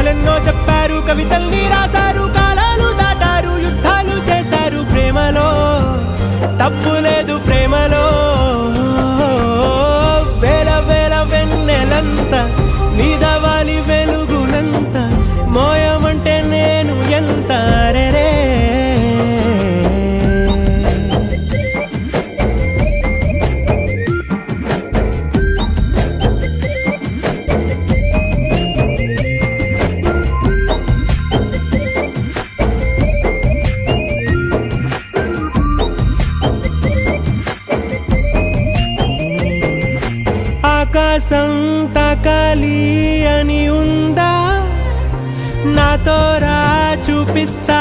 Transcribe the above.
కథలెన్నో చెప్పారు, కవితల్ని రాశారు, కాలాలు దాటారు, యుద్ధాలు చేశారు. ప్రేమలో తప్పు లేదు, ప్రేమలో వేల వేల వెన్నెలంత నీదవాలి వెలుగునంత, మోయమంటే నేను ఎంత రే. ఆకాశం తాకాలి అని ఉందా, నాతో రా చూపిస్తా